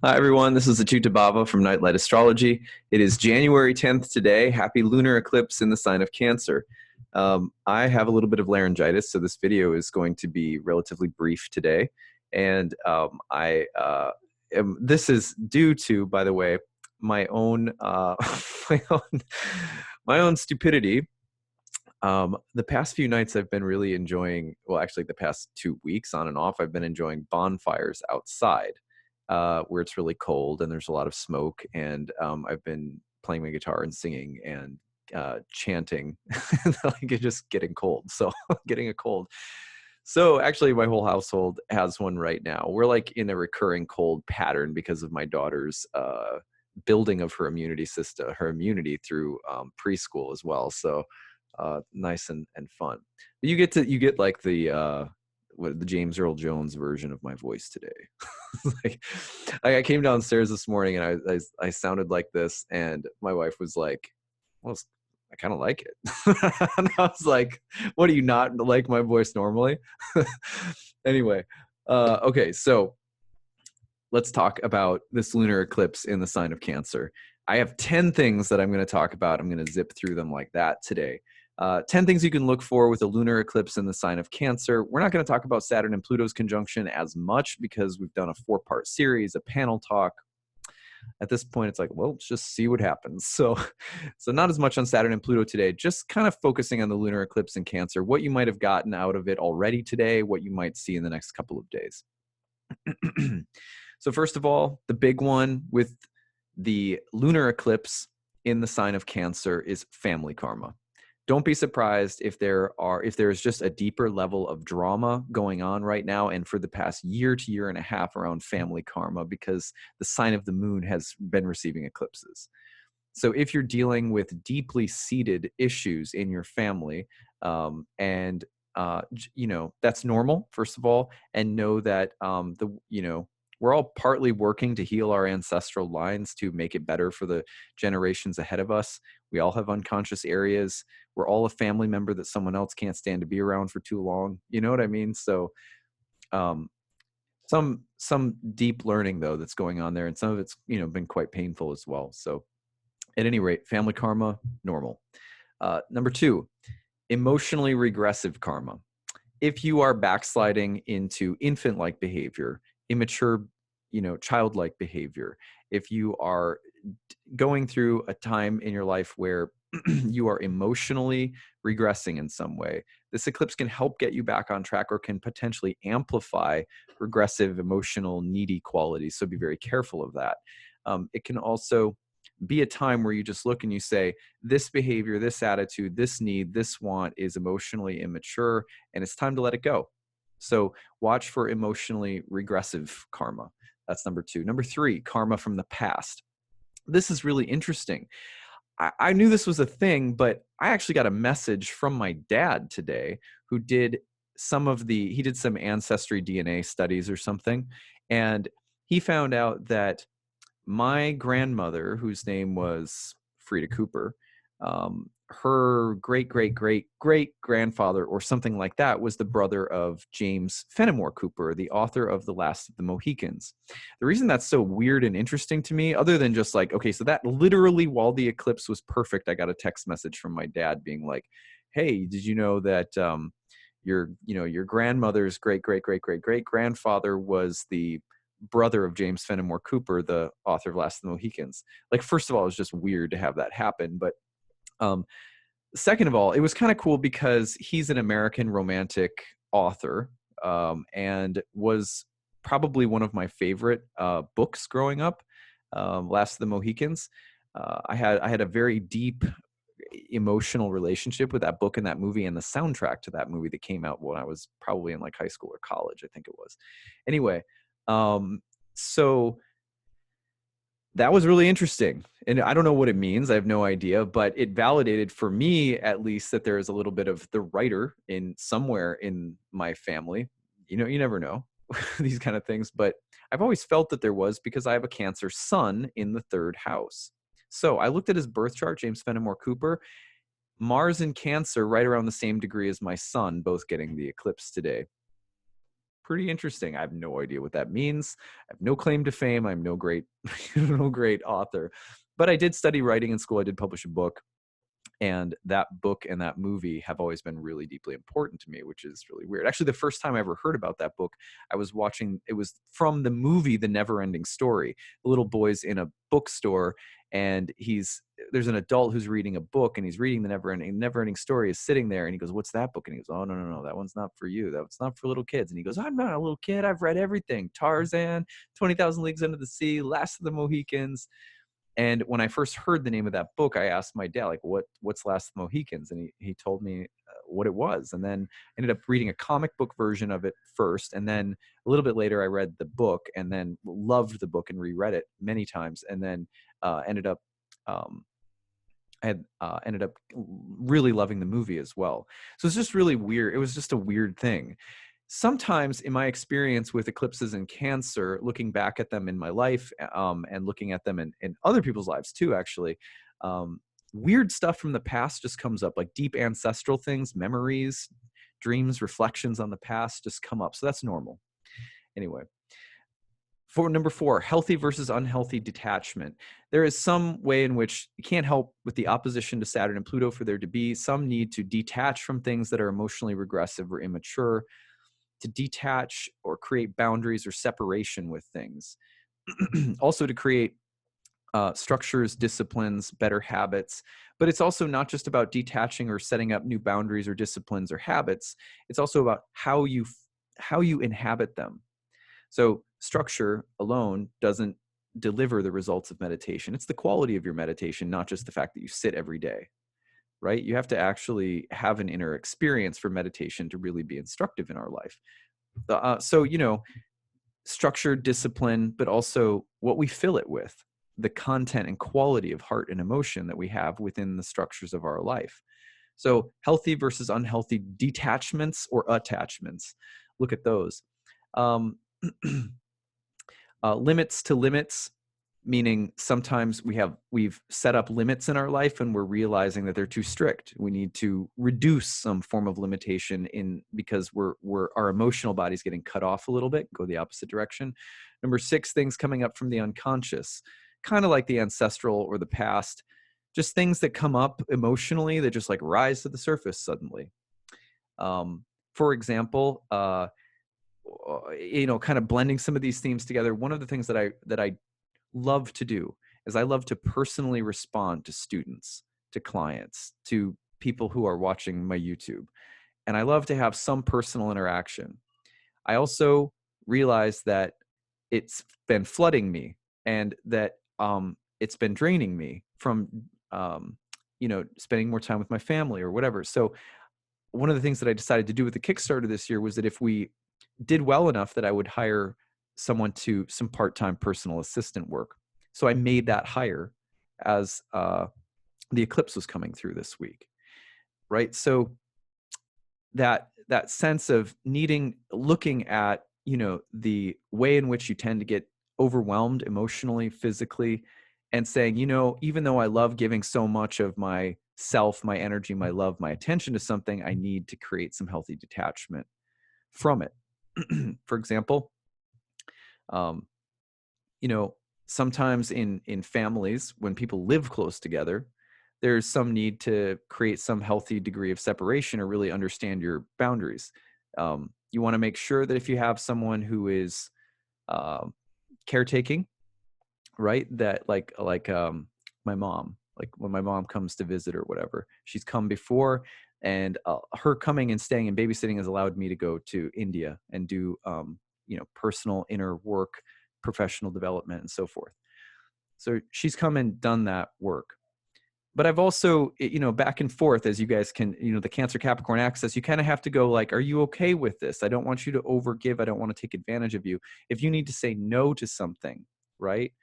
Hi, everyone. This is acyuta-bhava from Nightlight Astrology. It is January 10th today. Happy lunar eclipse in the sign of Cancer. I have a little bit of laryngitis, so this video is going to be relatively brief today. And this is due to, by the way, my own, my own, my own stupidity. The past few nights I've been really enjoying, well, actually the past 2 weeks on and off, I've been enjoying bonfires outside, where it's really cold and there's a lot of smoke. And I've been playing my guitar and singing and chanting, like it's just getting cold. So getting a cold. So actually, my whole household has one right now. We're like in a recurring cold pattern because of my daughter's building of her immunity system, her immunity through preschool as well. So nice and fun. But you get like the James Earl Jones version of my voice today. Like, I came downstairs this morning and I sounded like this, and my wife was like, "Well, I kind of like it." And I was like, "What, do you not like my voice normally?" Anyway, okay, so let's talk about this lunar eclipse in the sign of Cancer. I have 10 things that I'm going to talk about. I'm going to zip through them like that today. 10 things you can look for with a lunar eclipse in the sign of Cancer. We're not going to talk about Saturn and Pluto's conjunction as much because we've done a 4-part series, a panel talk. At this point, it's like, well, let's just see what happens. So not as much on Saturn and Pluto today, just kind of focusing on the lunar eclipse in Cancer, what you might have gotten out of it already today, what you might see in the next couple of days. So first of all, the big one with the lunar eclipse in the sign of Cancer is family karma. Don't be surprised if there's just a deeper level of drama going on right now and for the past year to year and a half around family karma, because the sign of the moon has been receiving eclipses. So if you're dealing with deeply seated issues in your family, and that's normal, first of all, and know that we're all partly working to heal our ancestral lines to make it better for the generations ahead of us. We all have unconscious areas. We're all a family member that someone else can't stand to be around for too long. You know what I mean? So um, some deep learning though that's going on there, and some of it's been quite painful as well. So at any rate, family karma, normal. Number 2, emotionally regressive karma. If you are backsliding into infant-like behavior, immature, childlike behavior, if you are going through a time in your life where you are emotionally regressing in some way, this eclipse can help get you back on track or can potentially amplify regressive, emotional, needy qualities. So be very careful of that. It can also be a time where you just look and you say, this behavior, this attitude, this need, this want is emotionally immature, and it's time to let it go. So watch for emotionally regressive karma. That's number 2. Number 3, karma from the past. This is really interesting. I knew this was a thing, but I actually got a message from my dad today who did he did some ancestry DNA studies or something. And he found out that my grandmother, whose name was Frida Cooper, her great great great great grandfather or something like that was the brother of James Fenimore Cooper, the author of The Last of the Mohicans. The reason that's so weird and interesting to me, other than just like, okay, so that literally while the eclipse was perfect, I got a text message from my dad being like, hey, did you know that your grandmother's great great great great great grandfather was the brother of James Fenimore Cooper, the author of Last of the Mohicans? Like, first of all, it was just weird to have that happen. But second of all, it was kind of cool because he's an American romantic author, and was probably one of my favorite books growing up, Last of the Mohicans. I had a very deep emotional relationship with that book and that movie and the soundtrack to that movie that came out when I was probably in like high school or college, I think it was. Anyway, so that was really interesting. And I don't know what it means. I have no idea, but it validated for me, at least, that there is a little bit of the writer in somewhere in my family. You never know these kind of things, but I've always felt that there was, because I have a Cancer sun in the 3rd house. So I looked at his birth chart, James Fenimore Cooper, Mars in Cancer, right around the same degree as my sun, both getting the eclipse today. pretty interesting. I have no idea what that means. I have no claim to fame. I'm no great, no great author, but I did study writing in school. I did publish a book. And that book and that movie have always been really deeply important to me, which is really weird. Actually, the first time I ever heard about that book, I was watching, it was from the movie The Never-Ending Story. The little boy's in a bookstore, and there's an adult who's reading a book, and he's reading the Never-Ending Story is sitting there, and he goes, "What's that book?" And he goes, "Oh, no, that one's not for you. That's not for little kids." And he goes, "I'm not a little kid. I've read everything. Tarzan, 20,000 Leagues Under the Sea, Last of the Mohicans." And when I first heard the name of that book, I asked my dad, like, what's Last of the Mohicans? And he told me what it was. And then I ended up reading a comic book version of it first. And then a little bit later, I read the book and then loved the book and reread it many times. And then ended up, ended up really loving the movie as well. So it's just really weird. It was just a weird thing. Sometimes in my experience with eclipses in Cancer, looking back at them in my life and looking at them in other people's lives too, actually, weird stuff from the past just comes up, like deep ancestral things, memories, dreams, reflections on the past just come up. So that's normal. Anyway, for number 4, healthy versus unhealthy detachment. There is some way in which you can't help with the opposition to Saturn and Pluto for there to be some need to detach from things that are emotionally regressive or immature, to detach or create boundaries or separation with things. Also to create structures, disciplines, better habits. But it's also not just about detaching or setting up new boundaries or disciplines or habits. It's also about how you inhabit them. So structure alone doesn't deliver the results of meditation. It's the quality of your meditation, not just the fact that you sit every day, right? You have to actually have an inner experience for meditation to really be instructive in our life. So, structure, discipline, but also what we fill it with, the content and quality of heart and emotion that we have within the structures of our life. So healthy versus unhealthy detachments or attachments. Look at those. Limits to limits, meaning sometimes we've set up limits in our life and we're realizing that they're too strict. We need to reduce some form of limitation because our emotional body's getting cut off a little bit, go the opposite direction. Number 6, things coming up from the unconscious, kind of like the ancestral or the past, just things that come up emotionally that just like rise to the surface suddenly. For example, kind of blending some of these themes together. One of the things that I love to do is I love to personally respond to students, to clients, to people who are watching my YouTube. And I love to have some personal interaction. I also realize that it's been flooding me and that it's been draining me from, spending more time with my family or whatever. So one of the things that I decided to do with the Kickstarter this year was that if we did well enough that I would hire someone to some part-time personal assistant work. So I made that hire as the eclipse was coming through this week, right? So that sense of looking at, the way in which you tend to get overwhelmed emotionally, physically, and saying, even though I love giving so much of myself, my energy, my love, my attention to something, I need to create some healthy detachment from it. For example, sometimes in families, when people live close together, there's some need to create some healthy degree of separation or really understand your boundaries. You want to make sure that if you have someone who is caretaking, right, that like my mom, like when my mom comes to visit or whatever, she's come before, and her coming and staying and babysitting has allowed me to go to India and do personal inner work, professional development, and so forth. So she's come and done that work. But I've also, back and forth, as you guys can, the Cancer Capricorn axis, you kind of have to go like, are you okay with this? I don't want you to overgive. I don't want to take advantage of you. If you need to say no to something, right?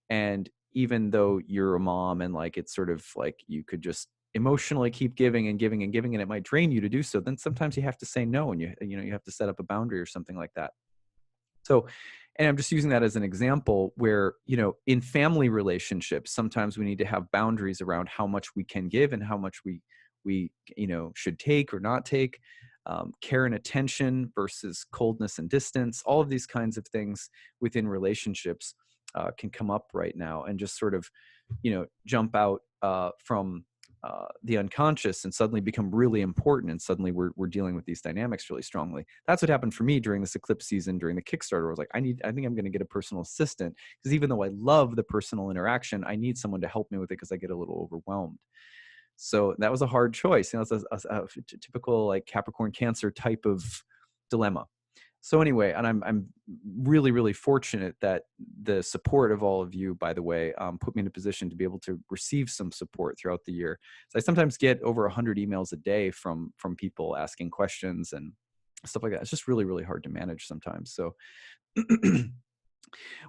And even though you're a mom and like, it's sort of like you could just emotionally keep giving and giving and giving, and it might drain you to do so, then sometimes you have to say no, and you have to set up a boundary or something like that. So, and I'm just using that as an example where, in family relationships, sometimes we need to have boundaries around how much we can give and how much we should take or not take. care and attention versus coldness and distance. All of these kinds of things within relationships can come up right now and just sort of, jump out from the unconscious and suddenly become really important. And suddenly we're dealing with these dynamics really strongly. That's what happened for me during this eclipse season, during the Kickstarter. I was like, I think I'm going to get a personal assistant, because even though I love the personal interaction, I need someone to help me with it because I get a little overwhelmed. So that was a hard choice. It's a typical like Capricorn Cancer type of dilemma. So anyway, and I'm really, really fortunate that the support of all of you, by the way, put me in a position to be able to receive some support throughout the year. So I sometimes get over 100 emails a day from people asking questions and stuff like that. It's just really, really hard to manage sometimes. So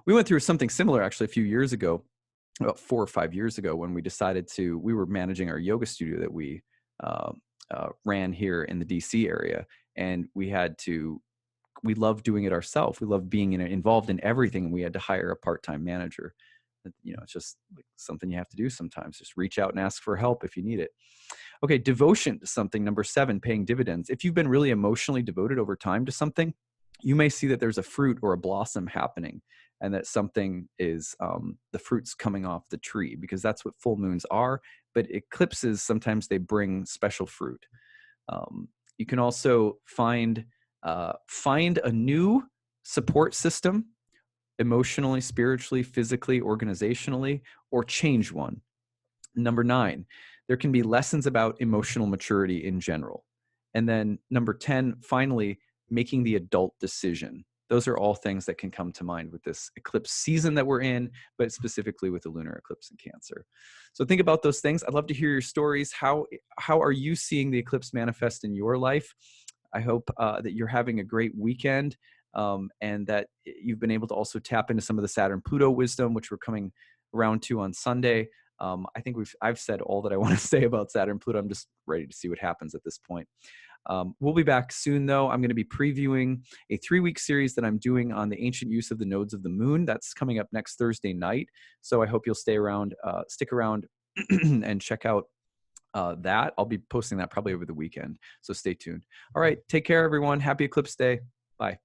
we went through something similar actually a few years ago, about 4 or 5 years ago, when we decided we were managing our yoga studio that we ran here in the DC area, and we love doing it ourselves. We love being involved in everything, and we had to hire a part-time manager. It's just like something you have to do sometimes. Just reach out and ask for help if you need it. Okay, devotion to something, number 7, paying dividends. If you've been really emotionally devoted over time to something, you may see that there's a fruit or a blossom happening, and that something is the fruit's coming off the tree, because that's what full moons are. But eclipses, sometimes they bring special fruit. You can also find a new support system, emotionally, spiritually, physically, organizationally, or change one. Number 9, there can be lessons about emotional maturity in general. And then number 10, finally, making the adult decision. Those are all things that can come to mind with this eclipse season that we're in, but specifically with the lunar eclipse in Cancer. So think about those things. I'd love to hear your stories. How are you seeing the eclipse manifest in your life? I hope that you're having a great weekend, and that you've been able to also tap into some of the Saturn-Pluto wisdom, which we're coming around to on Sunday. I think I've said all that I want to say about Saturn-Pluto. I'm just ready to see what happens at this point. We'll be back soon, though. I'm going to be previewing a 3-week series that I'm doing on the ancient use of the nodes of the moon. That's coming up next Thursday night. So I hope you'll stick around and check out that. I'll be posting that probably over the weekend. So stay tuned. All right. Take care, everyone. Happy Eclipse Day. Bye.